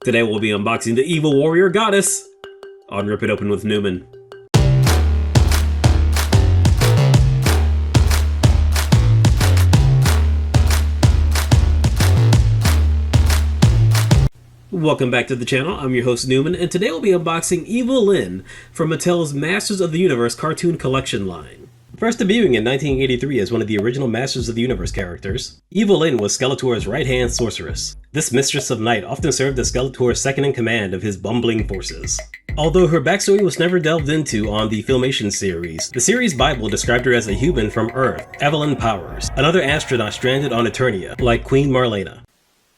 Today we'll be unboxing the Evil Warrior Goddess on Rip It Open with Newman. Welcome back to the channel. I'm your host Newman, and today we'll be unboxing Evil-Lyn from Mattel's Masters of the Universe cartoon collection line. First debuting in 1983 as one of the original Masters of the Universe characters, Evil-Lyn was Skeletor's right-hand sorceress. This Mistress of Night often served as Skeletor's second-in-command of his bumbling forces. Although her backstory was never delved into on the Filmation series, the series Bible described her as a human from Earth, Evil-Lyn Powers, another astronaut stranded on Eternia, like Queen Marlena.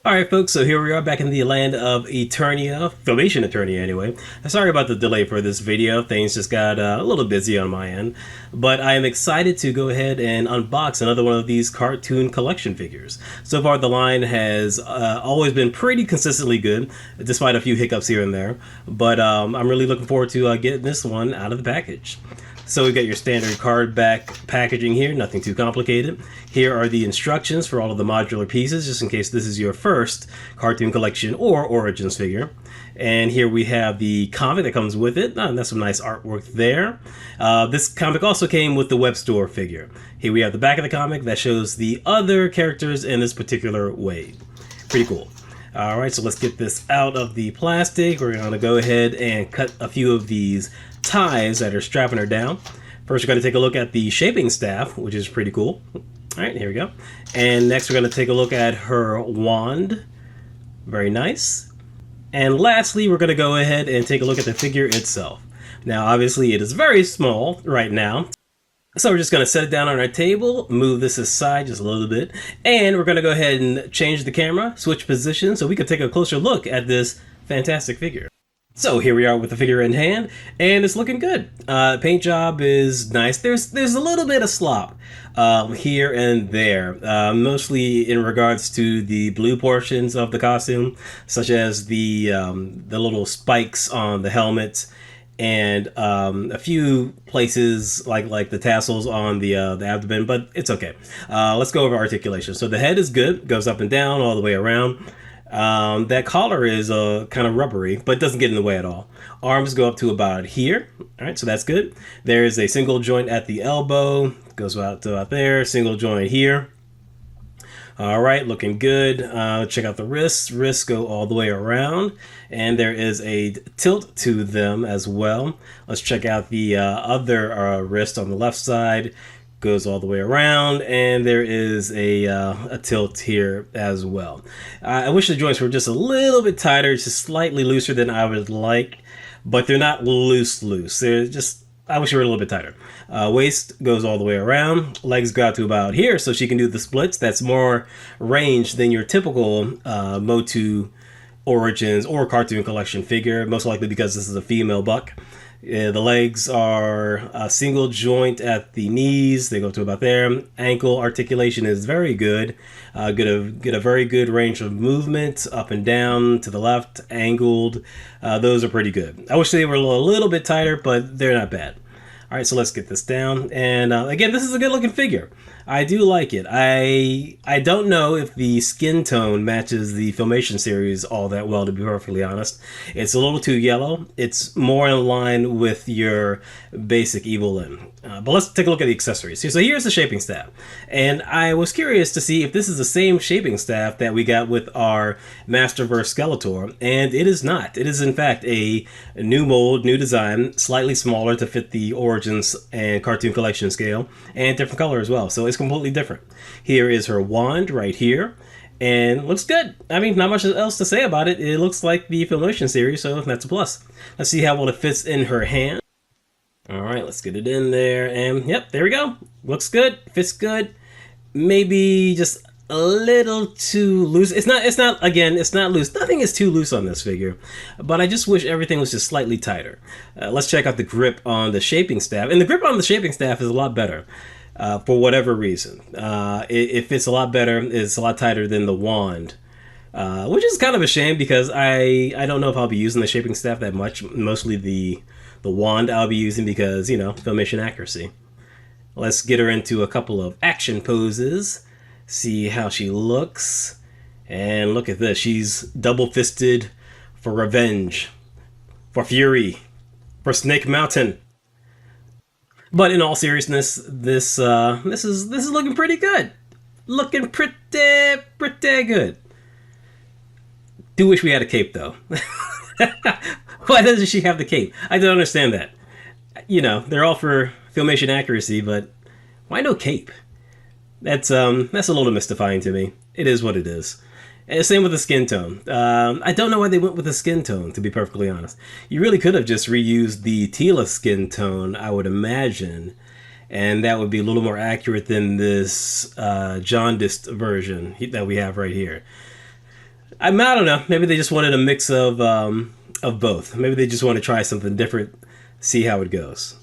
Alright folks, so here we are back in the land of Eternia, Filmation Eternia anyway. Sorry about the delay for this video, things just got a little busy on my end. But I am excited to go ahead and unbox another one of these cartoon collection figures. So far the line has always been pretty consistently good, despite a few hiccups here and there. But I'm really looking forward to getting this one out of the package. So we got your standard card back packaging here, nothing too complicated. Here are the instructions for all of the modular pieces, just in case this is your first cartoon collection or Origins figure. And here we have the comic that comes with it. That's some nice artwork there. This comic also came with the web store figure. Here we have the back of the comic that shows the other characters in this particular wave. Pretty cool. Alright, so let's get this out of the plastic. We're going to go ahead and cut a few of these ties that are strapping her down. First, we're going to take a look at the shaping staff, which is pretty cool. Alright, here we go. And next, we're going to take a look at her wand. Very nice. And lastly, we're going to go ahead and take a look at the figure itself. Now, obviously, it is very small right now. So we're just going to set it down on our table, move this aside just a little bit, and we're going to go ahead and change the camera, switch positions, so we can take a closer look at this fantastic figure. So here we are with the figure in hand, and it's looking good. Paint job is nice. There's a little bit of slop here and there, mostly in regards to the blue portions of the costume, such as the little spikes on the helmet, and a few places like the tassels on the abdomen, but it's okay. Let's go over articulation. So the head is good, goes up and down all the way around. That collar is kind of rubbery, but doesn't get in the way at all. Arms go up to about here. All right, so that's good. There is a single joint at the elbow, goes out to about there, single joint here. All right, looking good. Check out the wrists. Wrists go all the way around, and there is a tilt to them as well. Let's check out the other wrist on the left side. Goes all the way around, and there is a tilt here as well. I wish the joints were just a little bit tighter, just slightly looser than I would like, but they're not loose. They're just, I wish they were a little bit tighter. Waist goes all the way around. Legs go out to about here, so she can do the splits. That's more range than your typical Motu Origins or cartoon collection figure, most likely because this is a female buck. The legs are a single joint at the knees. They go to about there. Ankle articulation is very good. Get a very good range of movement up and down, to the left, angled. Those are pretty good. I wish they were a little bit tighter, but they're not bad. All right, so let's get this down. And again, this is a good looking figure. I do like it. I don't know if the skin tone matches the Filmation series all that well, to be perfectly honest. It's a little too yellow. It's more in line with your basic Evil-Lyn. But let's take a look at the accessories. So here's the shaping staff. And I was curious to see if this is the same shaping staff that we got with our Masterverse Skeletor. And it is not. It is in fact a new mold, new design, slightly smaller to fit the Origins and Cartoon Collection scale, and different color as well. So it's completely different. Here is her wand right here, and looks good. I mean, not much else to say about it. It looks like the Filmation series, so that's a plus. Let's see how well it fits in her hand. All right, let's get it in there, and yep, there we go. Looks good, fits good. Maybe just a little too loose. It's not loose. Nothing is too loose on this figure, but I just wish everything was just slightly tighter. Let's check out the grip on the shaping staff, and the grip on the shaping staff is a lot better. For whatever reason. It fits a lot better. It's a lot tighter than the wand, which is kind of a shame because I don't know if I'll be using the shaping staff that much. Mostly the wand I'll be using because, you know, Filmation accuracy. Let's get her into a couple of action poses, see how she looks. And look at this. She's double-fisted for revenge, for fury, for Snake Mountain. But in all seriousness, this is looking pretty good. Looking pretty good. Do wish we had a cape though. Why doesn't she have the cape? I don't understand that. You know, they're all for filmation accuracy, but why no cape? That's a little mystifying to me. It is what it is. And same with the skin tone. I don't know why they went with the skin tone, to be perfectly honest. You really could have just reused the Tila skin tone, I would imagine, and that would be a little more accurate than this jaundiced version that we have right here. I don't know. Maybe they just wanted a mix of both. Maybe they just want to try something different, see how it goes.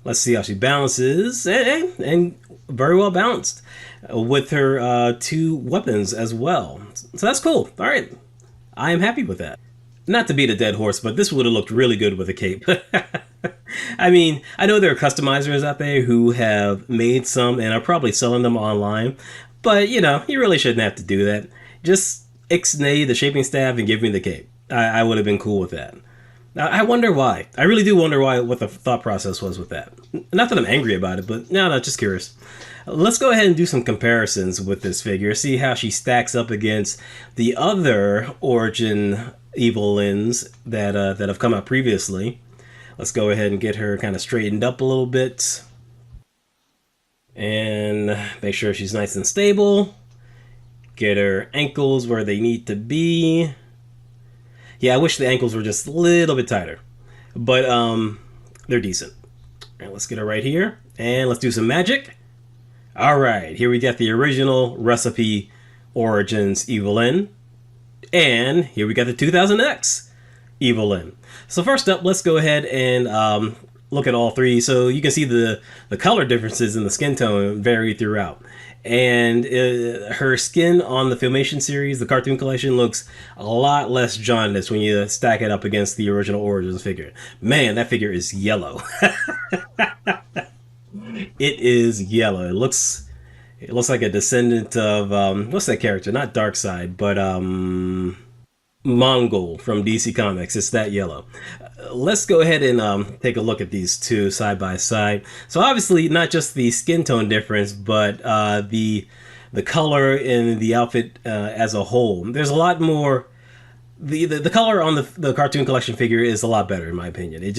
Let's see how she balances, and very well balanced with her two weapons as well. So that's cool. All right, I am happy with that. Not to beat a dead horse, but this would have looked really good with a cape. I mean, I know there are customizers out there who have made some and are probably selling them online, but you know, you really shouldn't have to do that. Just ixnay the shaping staff and give me the cape. I would have been cool with that. I wonder why. I really do wonder why, what the thought process was with that. Not that I'm angry about it, but no, just curious. Let's go ahead and do some comparisons with this figure, see how she stacks up against the other origin Evil-Lyns that have come out previously. Let's go ahead and get her kind of straightened up a little bit. And make sure she's nice and stable. Get her ankles where they need to be. Yeah, I wish the ankles were just a little bit tighter. But they're decent. All right, let's get her right here. And let's do some magic. All right, here we got the original recipe Origins Evil-Lyn. And here we got the 2000X Evil-Lyn. So first up, let's go ahead and look at all three. So you can see the color differences in the skin tone vary throughout. And her skin on the Filmation series, the cartoon collection, looks a lot less jaundiced when you stack it up against the original Origins figure. Man, that figure is yellow. It is yellow. It looks like a descendant of what's that character? Not Darkseid, but Mongol from DC Comics. It's that yellow. Let's go ahead and take a look at these two side by side. So obviously not just the skin tone difference, but the color in the outfit as a whole. There's a lot more. The color on the cartoon collection figure is a lot better in my opinion. It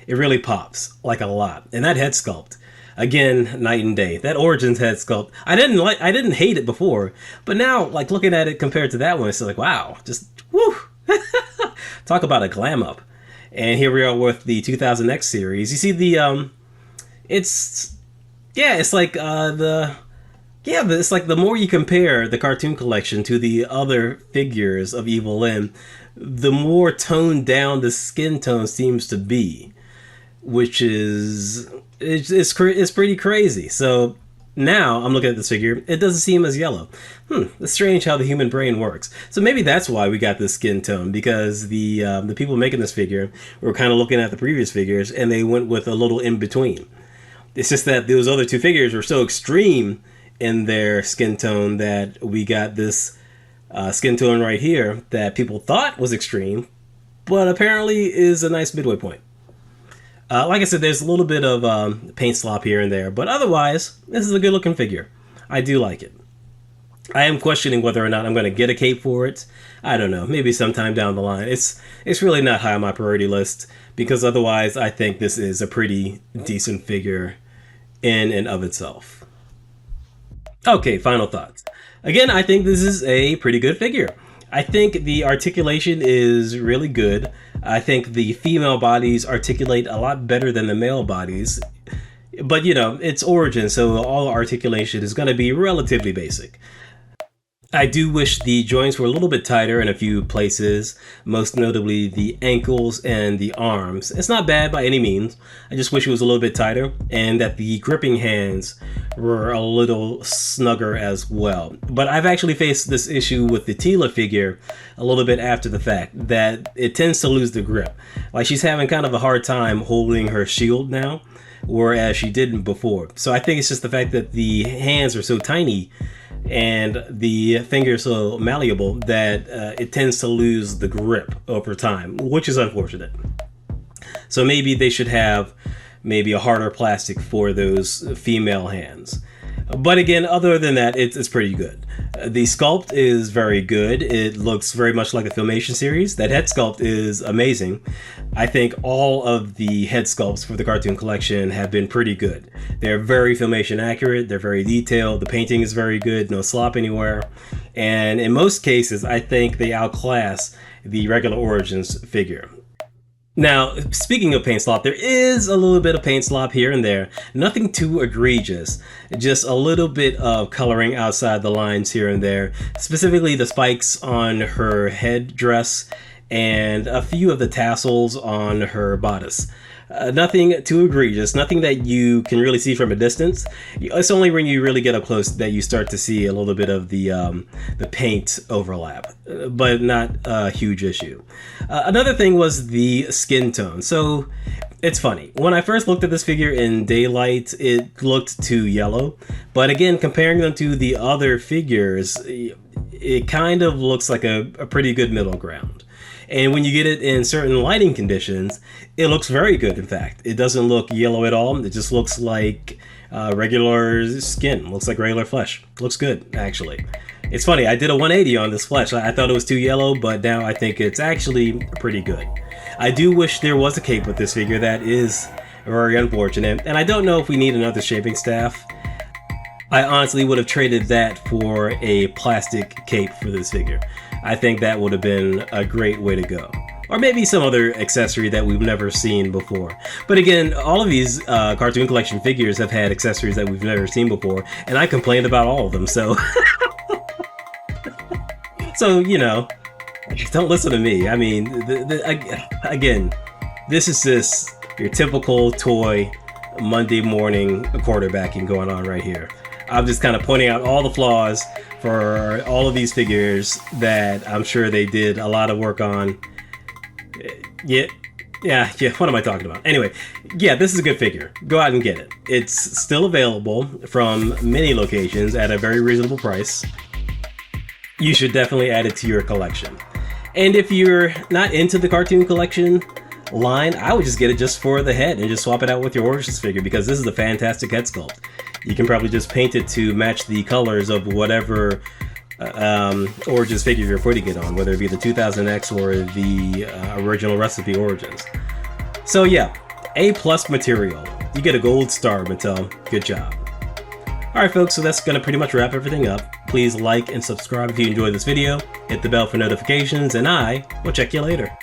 really pops like a lot. And that head sculpt, again, night and day. That Origins head sculpt, I didn't hate it before, but now like looking at it compared to that one, it's like wow, just woo. Talk about a glam up. And here we are with the 2000X series. You see the it's like the more you compare the cartoon collection to the other figures of Evil-Lyn, the more toned down the skin tone seems to be, which is it's pretty crazy. So now I'm looking at this figure, it doesn't seem as yellow. It's strange how the human brain works. So maybe that's why we got this skin tone, because the people making this figure were kind of looking at the previous figures and they went with a little in between. It's just that those other two figures were so extreme in their skin tone that we got this skin tone right here that people thought was extreme, but apparently is a nice midway point. Like I said, there's a little bit of paint slop here and there, but otherwise, this is a good looking figure. I do like it. I am questioning whether or not I'm going to get a cape for it. I don't know, maybe sometime down the line. It's really not high on my priority list, because otherwise I think this is a pretty decent figure in and of itself. Okay, final thoughts. Again, I think this is a pretty good figure. I think the articulation is really good. I think the female bodies articulate a lot better than the male bodies. But, you know, it's Origin, so all articulation is going to be relatively basic. I do wish the joints were a little bit tighter in a few places, most notably the ankles and the arms. It's not bad by any means. I just wish it was a little bit tighter, and that the gripping hands were a little snugger as well. But I've actually faced this issue with the Tila figure a little bit after the fact, that it tends to lose the grip. Like she's having kind of a hard time holding her shield now, whereas she didn't before. So I think it's just the fact that the hands are so tiny and the finger is so malleable that it tends to lose the grip over time, which is unfortunate. So maybe they should have maybe a harder plastic for those female hands. But again, other than that, it's pretty good. The sculpt is very good. It looks very much like the Filmation series. That head sculpt is amazing. I think all of the head sculpts for the cartoon collection have been pretty good. They're very Filmation accurate. They're very detailed. The painting is very good. No slop anywhere. And in most cases, I think they outclass the regular Origins figure. Now, speaking of paint slop, there is a little bit of paint slop here and there. Nothing too egregious, just a little bit of coloring outside the lines here and there. Specifically the spikes on her head dress and a few of the tassels on her bodice. Nothing too egregious, nothing that you can really see from a distance. It's only when you really get up close that you start to see a little bit of the paint overlap, but not a huge issue. Another thing was the skin tone. So it's funny. When I first looked at this figure in daylight, it looked too yellow. But again, comparing them to the other figures, it kind of looks like a pretty good middle ground. And when you get it in certain lighting conditions, it looks very good, in fact. It doesn't look yellow at all. It just looks like regular skin. Looks like regular flesh. Looks good, actually. It's funny, I did a 180 on this flesh. I thought it was too yellow, but now I think it's actually pretty good. I do wish there was a cape with this figure. That is very unfortunate. And I don't know if we need another shaping staff. I honestly would have traded that for a plastic cape for this figure. I think that would have been a great way to go. Or maybe some other accessory that we've never seen before. But again, all of these cartoon collection figures have had accessories that we've never seen before, and I complained about all of them, so... So, you know, don't listen to me. I mean, again, this is just your typical toy Monday morning quarterbacking going on right here. I'm just kind of pointing out all the flaws for all of these figures that I'm sure they did a lot of work on. Yeah, what am I talking about? Anyway, yeah, this is a good figure. Go out and get it. It's still available from many locations at a very reasonable price. You should definitely add it to your collection. And if you're not into the cartoon collection line, I would just get it just for the head and just swap it out with your Origins figure, because this is a fantastic head sculpt. You can probably just paint it to match the colors of whatever Origins figure you're putting it on, whether it be the 2000X or the original Recipe Origins. So yeah, A+ material. You get a gold star, Mattel. Good job. Alright folks, so that's going to pretty much wrap everything up. Please like and subscribe if you enjoyed this video, hit the bell for notifications, and I will check you later.